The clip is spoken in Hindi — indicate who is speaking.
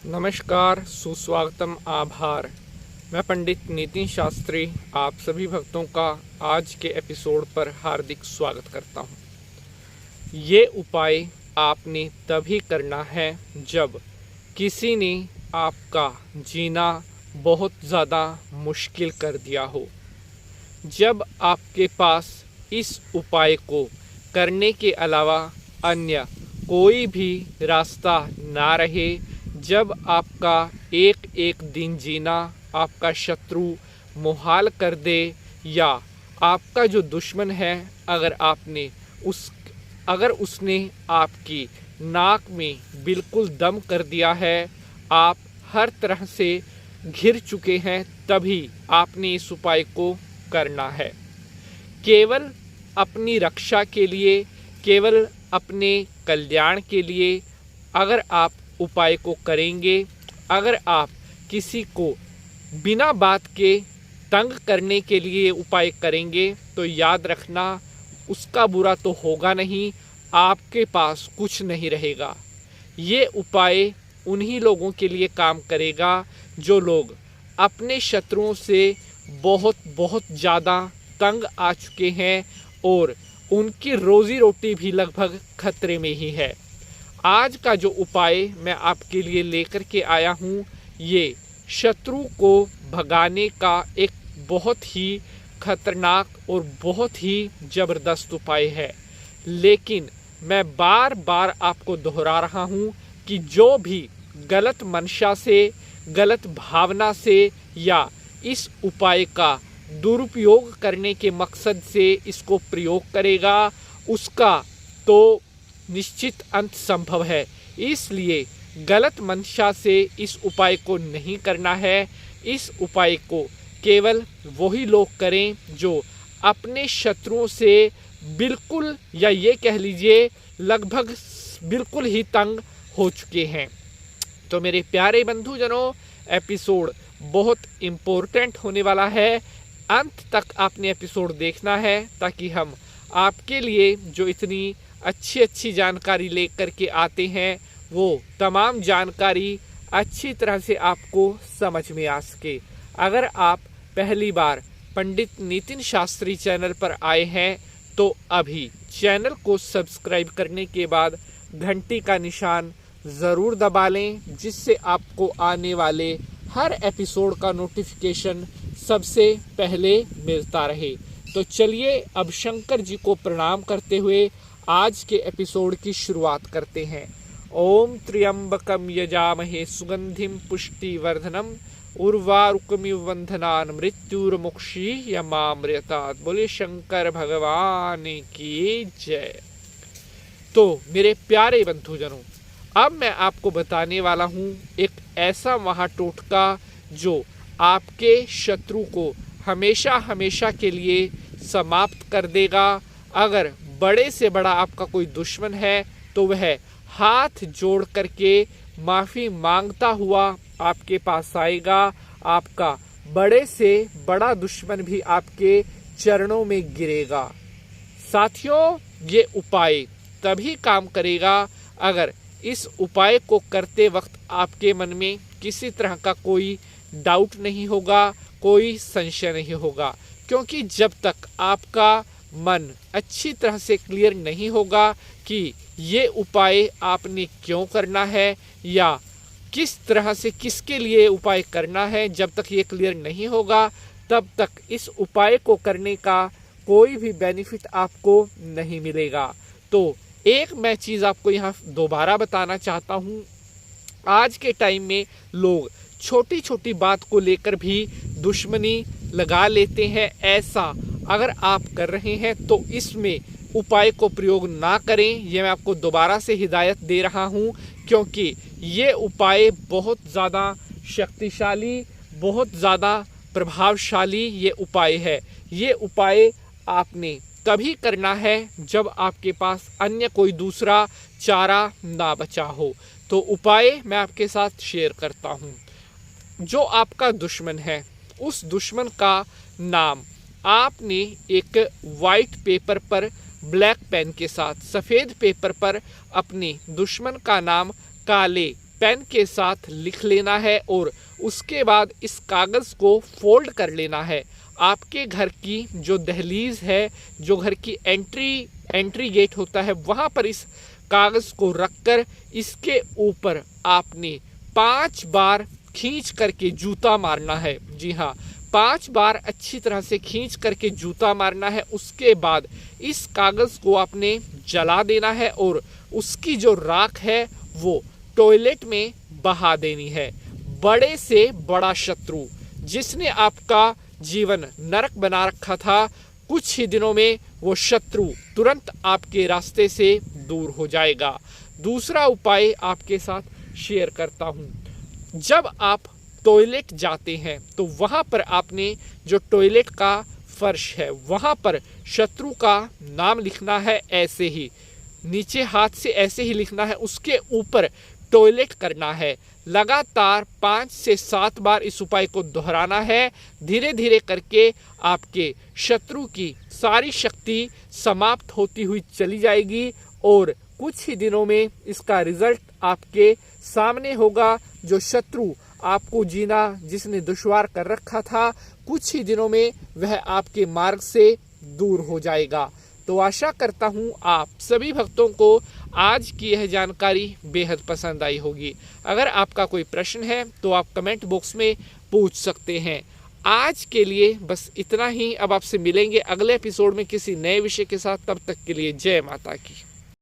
Speaker 1: नमस्कार, सुस्वागतम, आभार। मैं पंडित नितिन शास्त्री आप सभी भक्तों का आज के एपिसोड पर हार्दिक स्वागत करता हूँ। ये उपाय आपने तभी करना है जब किसी ने आपका जीना बहुत ज़्यादा मुश्किल कर दिया हो। जब आपके पास इस उपाय को करने के अलावा अन्य कोई भी रास्ता ना रहे, जब आपका एक एक दिन जीना आपका शत्रु मुहाल कर दे, या आपका जो दुश्मन है अगर उसने आपकी नाक में बिल्कुल दम कर दिया है, आप हर तरह से घिर चुके हैं, तभी आपने इस उपाय को करना है। केवल अपनी रक्षा के लिए, केवल अपने कल्याण के लिए अगर आप उपाय को करेंगे, अगर आप किसी को बिना बात के तंग करने के लिए उपाय करेंगे, तो याद रखना उसका बुरा तो होगा नहीं, आपके पास कुछ नहीं रहेगा। ये उपाय उन्हीं लोगों के लिए काम करेगा जो लोग अपने शत्रुओं से बहुत बहुत ज़्यादा तंग आ चुके हैं और उनकी रोजी रोटी भी लगभग खतरे में ही है। आज का जो उपाय मैं आपके लिए लेकर के आया हूँ, ये शत्रु को भगाने का एक बहुत ही खतरनाक और बहुत ही ज़बरदस्त उपाय है। लेकिन मैं बार बार आपको दोहरा रहा हूँ कि जो भी गलत मंशा से, गलत भावना से या इस उपाय का दुरुपयोग करने के मकसद से इसको प्रयोग करेगा, उसका तो निश्चित अंत संभव है। इसलिए गलत मंशा से इस उपाय को नहीं करना है। इस उपाय को केवल वही लोग करें जो अपने शत्रुओं से बिल्कुल, या ये कह लीजिए लगभग बिल्कुल ही तंग हो चुके हैं। तो मेरे प्यारे बंधुजनों, एपिसोड बहुत इम्पोर्टेंट होने वाला है। अंत तक आपने एपिसोड देखना है ताकि हम आपके लिए जो इतनी अच्छी जानकारी लेकर के आते हैं, वो तमाम जानकारी अच्छी तरह से आपको समझ में आ सके। अगर आप पहली बार पंडित नितिन शास्त्री चैनल पर आए हैं, तो अभी चैनल को सब्सक्राइब करने के बाद घंटी का निशान ज़रूर दबा लें, जिससे आपको आने वाले हर एपिसोड का नोटिफिकेशन सबसे पहले मिलता रहे। तो चलिए अब शंकर जी को प्रणाम करते हुए आज के एपिसोड की शुरुआत करते हैं। ओम त्र्यंबकम यजामहे सुगंधिम पुष्टिवर्धनम उर्वारुकमिव बंधनान् मृत्युर्मुक्षीयमामृतात्। बोले शंकर भगवान की जय। तो मेरे प्यारे बंधुजनों, अब मैं आपको बताने वाला हूँ एक ऐसा महाटोटका जो आपके शत्रु को हमेशा हमेशा के लिए समाप्त कर देगा। अगर बड़े से बड़ा आपका कोई दुश्मन है, तो वह हाथ जोड़ करके माफ़ी मांगता हुआ आपके पास आएगा। आपका बड़े से बड़ा दुश्मन भी आपके चरणों में गिरेगा। साथियों, ये उपाय तभी काम करेगा अगर इस उपाय को करते वक्त आपके मन में किसी तरह का कोई डाउट नहीं होगा, कोई संशय नहीं होगा। क्योंकि जब तक आपका मन अच्छी तरह से क्लियर नहीं होगा कि ये उपाय आपने क्यों करना है या किस तरह से किसके लिए उपाय करना है, जब तक ये क्लियर नहीं होगा, तब तक इस उपाय को करने का कोई भी बेनिफिट आपको नहीं मिलेगा। तो एक मैं चीज़ आपको यहाँ दोबारा बताना चाहता हूँ। आज के टाइम में लोग छोटी छोटी बात को लेकर भी दुश्मनी लगा लेते हैं। ऐसा अगर आप कर रहे हैं तो इसमें उपाय को प्रयोग ना करें। ये मैं आपको दोबारा से हिदायत दे रहा हूँ, क्योंकि ये उपाय बहुत ज़्यादा शक्तिशाली, बहुत ज़्यादा प्रभावशाली ये उपाय है। ये उपाय आपने तभी करना है जब आपके पास अन्य कोई दूसरा चारा ना बचा हो। तो उपाय मैं आपके साथ शेयर करता हूँ। जो आपका दुश्मन है, उस दुश्मन का नाम आपने एक वाइट पेपर पर ब्लैक पेन के साथ, सफ़ेद पेपर पर अपने दुश्मन का नाम काले पेन के साथ लिख लेना है और उसके बाद इस कागज़ को फोल्ड कर लेना है। आपके घर की जो दहलीज है, जो घर की एंट्री गेट होता है, वहाँ पर इस कागज़ को रखकर इसके ऊपर आपने 5 बार खींच करके जूता मारना है। जी हाँ, 5 बार अच्छी तरह से खींच करके जूता मारना है। उसके बाद इस कागज़ को आपने जला देना है और उसकी जो राख है वो टॉयलेट में बहा देनी है। बड़े से बड़ा शत्रु जिसने आपका जीवन नरक बना रखा था, कुछ ही दिनों में वो शत्रु तुरंत आपके रास्ते से दूर हो जाएगा। दूसरा उपाय आपके साथ शेयर करता हूँ। जब आप टॉयलेट जाते हैं तो वहाँ पर आपने जो टॉयलेट का फर्श है वहाँ पर शत्रु का नाम लिखना है। ऐसे ही नीचे हाथ से ऐसे ही लिखना है, उसके ऊपर टॉयलेट करना है। लगातार 5 से 7 बार इस उपाय को दोहराना है। धीरे धीरे करके आपके शत्रु की सारी शक्ति समाप्त होती हुई चली जाएगी और कुछ ही दिनों में इसका रिजल्ट आपके सामने होगा। जो शत्रु आपको जीना जिसने दुश्वार कर रखा था, कुछ ही दिनों में वह आपके मार्ग से दूर हो जाएगा। तो आशा करता हूँ आप सभी भक्तों को आज की यह जानकारी बेहद पसंद आई होगी। अगर आपका कोई प्रश्न है तो आप कमेंट बॉक्स में पूछ सकते हैं। आज के लिए बस इतना ही। अब आपसे मिलेंगे अगले एपिसोड में किसी नए विषय के साथ। तब तक के लिए जय माता की।